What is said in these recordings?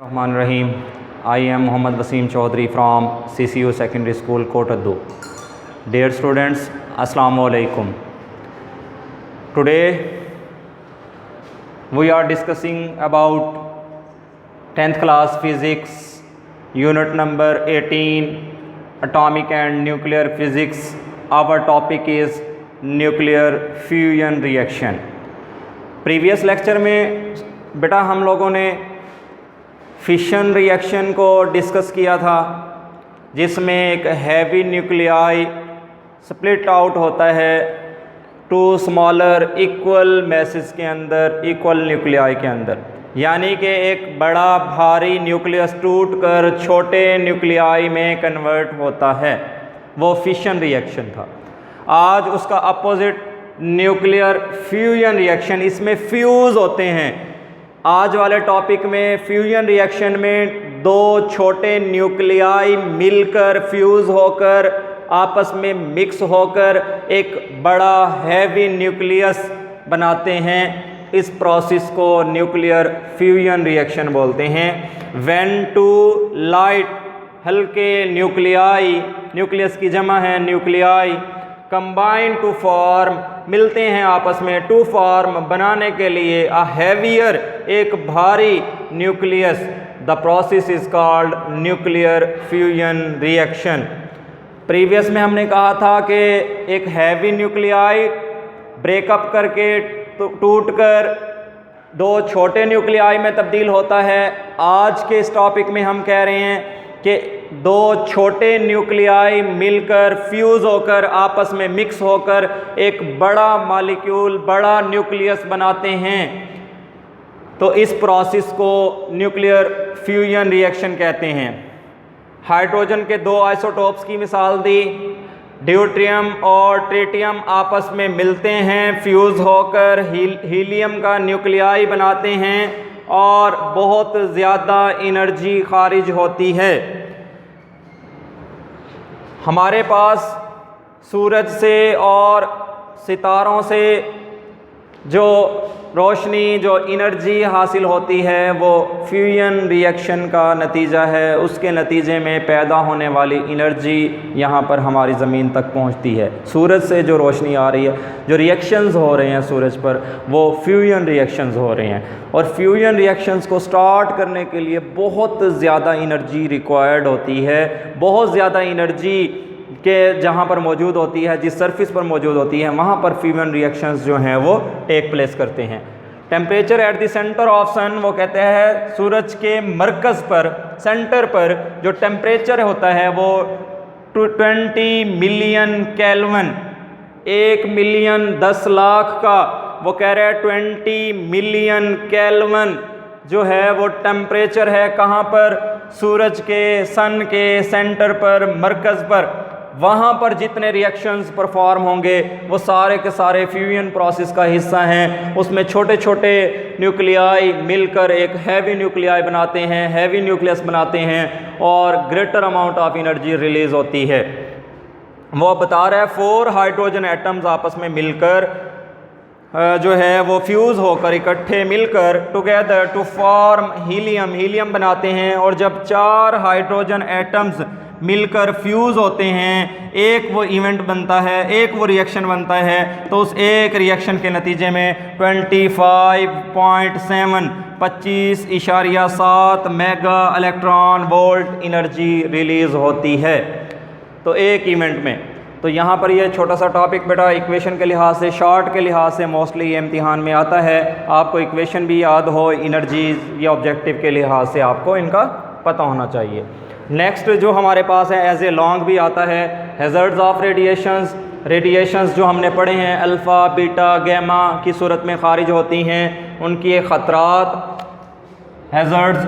Rahman Rahim. I am Muhammad Wasim Chaudhary from CCU Secondary School, Kotaddu. Dear students, Assalamu alaikum. Today we are discussing about 10th class physics, unit number 18, atomic and nuclear physics. Our topic is nuclear fusion reaction. Previous lecture में बेटा हम लोगों ने fission reaction को discuss किया था, जिसमें एक हैवी न्यूक्लियाई स्प्लिट आउट होता है टू स्मॉलर इक्वल मैसेज के अंदर, इक्वल न्यूक्लियाई के अंदर, यानी कि एक बड़ा भारी न्यूक्लियस टूटकर छोटे न्यूक्लियाई में कन्वर्ट होता है। वो फिशन रिएक्शन था। आज उसका अपोजिट न्यूक्लियर फ्यूजन रिएक्शन, इसमें फ्यूज़ होते हैं। आज वाले टॉपिक में फ्यूजन रिएक्शन में दो छोटे न्यूक्लियाई मिलकर फ्यूज़ होकर आपस में मिक्स होकर एक बड़ा हैवी न्यूक्लियस बनाते हैं। इस प्रोसेस को न्यूक्लियर फ्यूजन रिएक्शन बोलते हैं। व्हेन टू लाइट हल्के न्यूक्लियाई, न्यूक्लियस की जमा है न्यूक्लियाई, कंबाइन टू फॉर्म, मिलते हैं आपस में, टू फॉर्म बनाने के लिए अ हैवियर, एक भारी nucleus. The process is called nuclear fusion reaction. Previous में हमने कहा था कि एक हैवी न्यूक्लियाई ब्रेकअप करके टूटकर दो छोटे न्यूक्लियाई में तब्दील होता है। आज के इस टॉपिक में हम कह रहे हैं कि दो छोटे न्यूक्लियाई मिलकर फ्यूज़ होकर आपस में मिक्स होकर एक बड़ा मॉलिक्यूल, बड़ा न्यूक्लियस बनाते हैं। तो इस प्रोसेस को न्यूक्लियर फ्यूजन रिएक्शन कहते हैं। हाइड्रोजन के दो आइसोटोप्स की मिसाल दी। ड्यूट्रियम और ट्रिटियम आपस में मिलते हैं, फ्यूज़ होकर हीलियम का न्यूक्लियाई बनाते हैं और बहुत ज़्यादा एनर्जी खारिज होती है। हमारे पास सूरज से और सितारों से जो रोशनी, जो एनर्जी हासिल होती है, वो फ्यूजन रिएक्शन का नतीजा है। उसके नतीजे में पैदा होने वाली एनर्जी यहाँ पर हमारी ज़मीन तक पहुँचती है। सूरज से जो रोशनी आ रही है, जो रिएक्शंस हो रहे हैं सूरज पर, वो फ्यूजन रिएक्शंस हो रहे हैं। और फ्यूजन रिएक्शंस को स्टार्ट करने के लिए बहुत ज़्यादा एनर्जी रिक्वायर्ड होती है। बहुत ज़्यादा एनर्जी के जहाँ पर मौजूद होती है, जिस सरफेस पर मौजूद होती है, वहाँ पर फ्यूजन रिएक्शंस जो हैं वो टेक प्लेस करते हैं। Temperature at the centre of sun, वो कहते हैं सूरज के मरकज़ पर, सेंटर पर जो टेम्परेचर होता है वो 20 मिलियन केल्विन, 1 मिलियन 10 लाख का, वो कह रहे हैं 20 मिलियन केल्विन जो है वो टेम्परेचर है। कहाँ पर? सूरज के, सन के सेंटर पर, मरकज़ पर। वहाँ पर जितने रिएक्शंस परफॉर्म होंगे वो सारे के सारे फ्यूजन प्रोसेस का हिस्सा हैं। उसमें छोटे छोटे न्यूक्लियाई मिलकर एक हैवी न्यूक्लियाई बनाते हैं, हैवी न्यूक्लियस बनाते हैं और greater amount of energy release होती है। वो बता रहा है 4 हाइड्रोजन एटम्स आपस में मिलकर जो है वो फ्यूज़ होकर, इकट्ठे मिलकर together to form helium, helium बनाते हैं। और जब 4 हाइड्रोजन एटम्स मिलकर फ्यूज़ होते हैं, एक वो इवेंट बनता है, एक वो रिएक्शन बनता है, तो उस एक रिएक्शन के नतीजे में 25.7 25.7 mega electron volt energy release होती है, तो एक इवेंट में। तो यहाँ पर ये छोटा सा टॉपिक बेटा इक्वेशन के लिहाज से, शॉर्ट के लिहाज से मोस्टली ये इम्तिहान में आता है। आपको इक्वेशन भी याद हो, एनर्जीज या ऑब्जेक्टिव के लिहाज से आपको इनका पता होना चाहिए। नेक्स्ट जो हमारे पास है एज ए लॉन्ग भी आता है, हैज़र्ड्स ऑफ रेडिएशंस। रेडिएशंस जो हमने पढ़े हैं अल्फ़ा, बीटा, गैमा की सूरत में खारिज होती हैं, उनकी ख़तरात, हैज़र्ड्स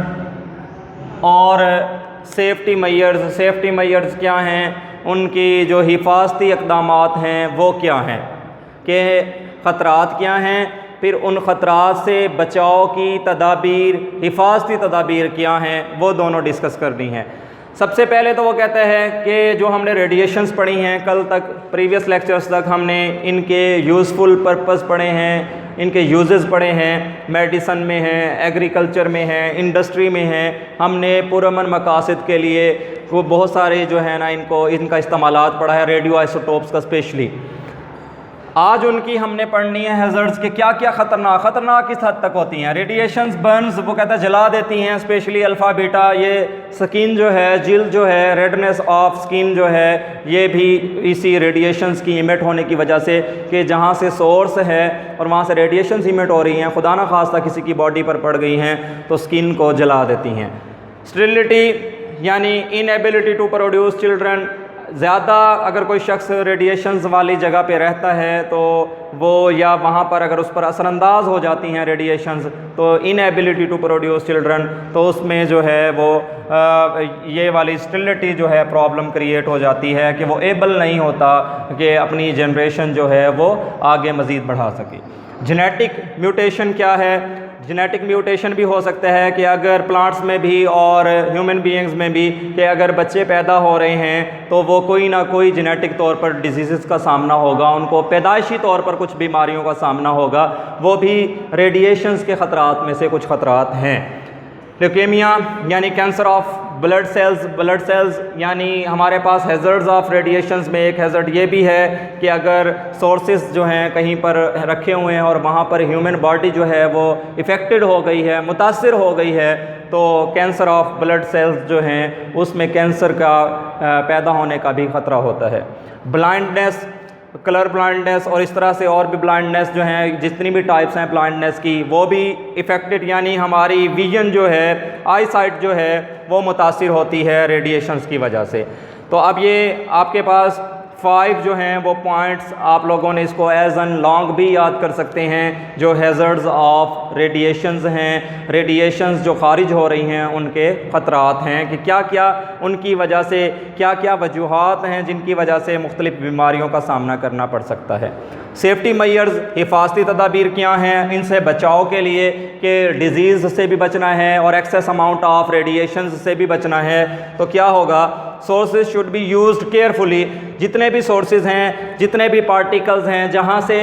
और सेफ्टी मेजर्स। सेफ्टी मेजर्स क्या हैं? उनकी जो हिफाजती इक़दामात हैं वो क्या हैं, कि ख़तरात क्या हैं, फिर उन ख़तरात से बचाव की तदाबीर, हिफाजती तदाबीर क्या हैं, वो दोनों डिस्कस करनी हैं। सबसे पहले तो वो कहता है कि जो हमने रेडिएशंस पढ़ी हैं कल तक, प्रीवियस लेक्चर्स तक हमने इनके यूज़फुल पर्पस पढ़े हैं, इनके यूजेस पढ़े हैं, मेडिसन में हैं, एग्रीकल्चर में हैं, इंडस्ट्री में हैं। हमने पुरअमन मकासद के लिए वो बहुत सारे जो है ना इनका इस्तेमालात पढ़ा है, रेडियो आइसोटोप्स का स्पेशली। आज उनकी हमने पढ़नी है हैज़र्ड्स के क्या क्या ख़तरनाक किस हद तक होती हैं। रेडिएशंस बर्न्स वो कहता है जला देती हैं, स्पेशली अल्फ़ा बीटा। ये स्किन जो है, जिल्द जो है, रेडनेस ऑफ स्किन जो है, ये भी इसी रेडिएशंस की इमिट होने की वजह से कि जहाँ से सोर्स है और वहाँ से रेडिएशंस इमिट हो रही हैं, खुदा ना खास्ता किसी की बॉडी पर पड़ गई हैं तो स्किन को जला देती हैं। स्टेरिलिटी यानी इनएबिलिटी टू प्रोड्यूस चिल्ड्रन। ज़्यादा अगर कोई शख्स रेडिएशंस वाली जगह पे रहता है तो वो या वहाँ पर अगर उस पर असरअंदाज हो जाती हैं रेडिएशंस तो इनएबिलिटी टू प्रोड्यूस चिल्ड्रन, तो उसमें जो है वो ये वाली स्टेरिलिटी जो है प्रॉब्लम क्रिएट हो जाती है कि वो एबल नहीं होता कि अपनी जनरेशन जो है वो आगे मज़ीद बढ़ा सके। जेनेटिक म्यूटेशन क्या है? जेनेटिक म्यूटेशन भी हो सकता है कि अगर प्लांट्स में भी और ह्यूमन बीइंग्स में भी कि अगर बच्चे पैदा हो रहे हैं तो वो कोई ना कोई जेनेटिक तौर पर डिजीज़ का सामना होगा, उनको पैदाइशी तौर पर कुछ बीमारियों का सामना होगा, वो भी रेडिएशंस के ख़तरात में से कुछ ख़तरात हैं। ल्यूकेमिया यानी कैंसर ऑफ ब्लड सेल्स यानी हमारे पास हैज़र्ड्स ऑफ रेडिएशंस में एक हैज़र्ड ये भी है कि अगर सोर्सेज जो हैं कहीं पर रखे हुए हैं और वहाँ पर ह्यूमन बॉडी जो है वो इफ़ेक्टेड हो गई है, मुतासिर हो गई है, तो कैंसर ऑफ ब्लड सेल्स जो हैं उसमें कैंसर का पैदा होने का भी ख़तरा होता है। ब्लाइंडनेस, कलर ब्लाइंडनेस और इस तरह से और भी ब्लाइंडनेस जो हैं, जितनी भी टाइप्स हैं ब्लाइंडनेस की, वो भी इफ़ेक्टेड यानी हमारी विजन जो है, आई साइट जो है वो मुतासिर होती है रेडिएशंस की वजह से। तो अब ये आपके पास 5 जो हैं वो पॉइंट्स आप लोगों ने इसको एज एन लॉन्ग भी याद कर सकते हैं, जो हैज़र्ड्स ऑफ रेडिएशंस हैं, रेडिएशंस जो खारिज हो रही हैं उनके ख़तरात हैं कि क्या क्या उनकी वजह से क्या क्या वजूहात हैं जिनकी वजह से मुख्तलिफ़ बीमारियों का सामना करना पड़ सकता है। सेफ्टी मेजर्स, हिफाजती तदाबीर क्या हैं इनसे बचाव के लिए कि डिज़ीज़ से भी बचना है और एक्सेस अमाउंट ऑफ रेडिएशंस से भी बचना है, तो क्या होगा? Sources should be used carefully. जितने भी सोर्सेज हैं, जितने भी पार्टिकल्स हैं, जहाँ से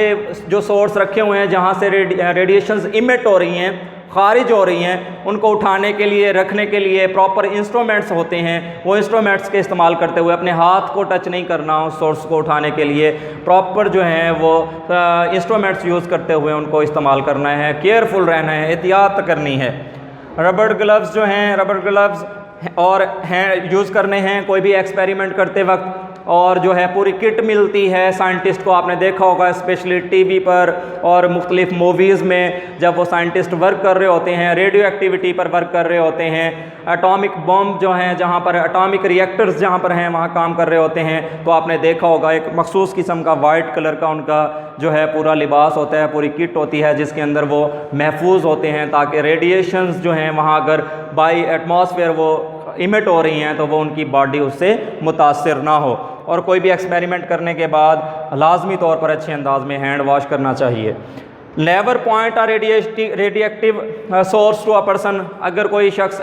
जो सोर्स रखे हुए हैं, जहाँ से रेडिएशंस इमिट हो रही हैं, खारिज हो रही हैं, उनको उठाने के लिए, रखने के लिए प्रॉपर इंस्ट्रूमेंट्स होते हैं। वो इंस्ट्रूमेंट्स के इस्तेमाल करते हुए अपने हाथ को टच नहीं करना, उस सोर्स को उठाने के लिए प्रॉपर जो हैं वो इंस्ट्रूमेंट्स यूज़ करते हुए उनको इस्तेमाल करना है, केयरफुल रहना है, एहतियात करनी है। रबर ग्लव्स जो हैं, रबर ग्लव्स और हैं यूज़ करने हैं कोई भी एक्सपेरिमेंट करते वक्त, और जो है पूरी किट मिलती है साइंटिस्ट को। आपने देखा होगा स्पेशली टीवी पर और मुख्तलिफ मूवीज़ में जब वो साइंटिस्ट वर्क कर रहे होते हैं, रेडियो एक्टिविटी पर वर्क कर रहे होते हैं, एटॉमिक बम जो हैं जहाँ पर एटॉमिक रिएक्टर्स जहाँ पर हैं वहाँ काम कर रहे होते हैं, तो आपने देखा होगा एक मखसूस किस्म का वाइट कलर का उनका जो है पूरा लिबास होता है, पूरी किट होती है जिसके अंदर वो महफूज होते हैं ताकि रेडिएशंस जो हैं वहाँ अगर बाई एटमॉस्फेयर वो इमिट हो रही हैं तो वो उनकी बॉडी उससे मुतासिर ना हो। और कोई भी एक्सपेरिमेंट करने के बाद लाजमी तौर पर अच्छे अंदाज में हैंड वॉश करना चाहिए। Never point a radioactive source to a person. अगर कोई शख्स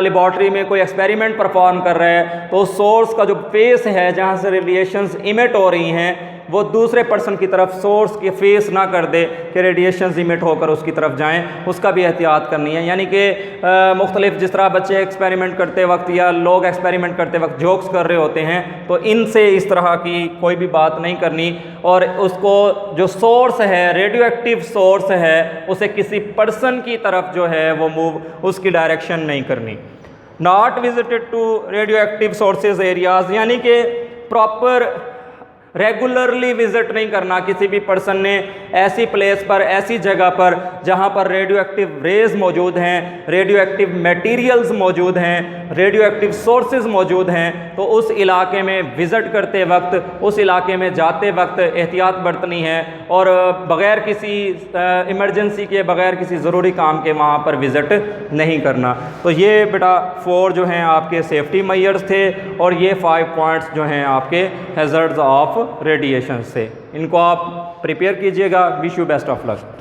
लेबॉर्ट्री में कोई एक्सपेरिमेंट परफॉर्म कर रहा है तो उस सोर्स का जो फेस है जहाँ से रेडिएशंस इमिट हो रही हैं वो दूसरे पर्सन की तरफ सोर्स के फेस ना कर दे कि रेडिएशंस इमिट होकर उसकी तरफ जाएं, उसका भी एहतियात करनी है। यानी कि मुख्तलिफ जिस तरह बच्चे एक्सपेरिमेंट करते वक्त या लोग एक्सपेरिमेंट करते वक्त जोक्स कर रहे होते हैं तो इनसे इस तरह की कोई भी बात नहीं करनी, और उसको जो सोर्स है रेडियो एक्टिव सोर्स है उसे किसी पर्सन की तरफ जो है वो मूव उसकी डायरेक्शन नहीं करनी। Not visited to radioactive sources areas, यानी कि प्रॉपर रेगुलरली विज़िट नहीं करना किसी भी पर्सन ने ऐसी प्लेस पर, ऐसी जगह पर जहाँ पर रेडियो एक्टिव रेज मौजूद हैं, रेडियो एक्टिव मटेरियल्स मौजूद हैं, रेडियो एक्टिव सोर्सेज मौजूद हैं, तो उस इलाके में विज़िट करते वक्त, उस इलाके में जाते वक्त एहतियात बरतनी है और बग़ैर किसी इमरजेंसी के, बग़ैर किसी ज़रूरी काम के वहाँ पर विज़िट नहीं करना। तो ये बेटा 4 जो हैं आपके सेफ्टी मेजर्स थे और ये 5 पॉइंट्स जो हैं आपके हैज़र्ड्स ऑफ रेडिएशन से, इनको आप प्रिपेयर कीजिएगा। Wish you best of luck.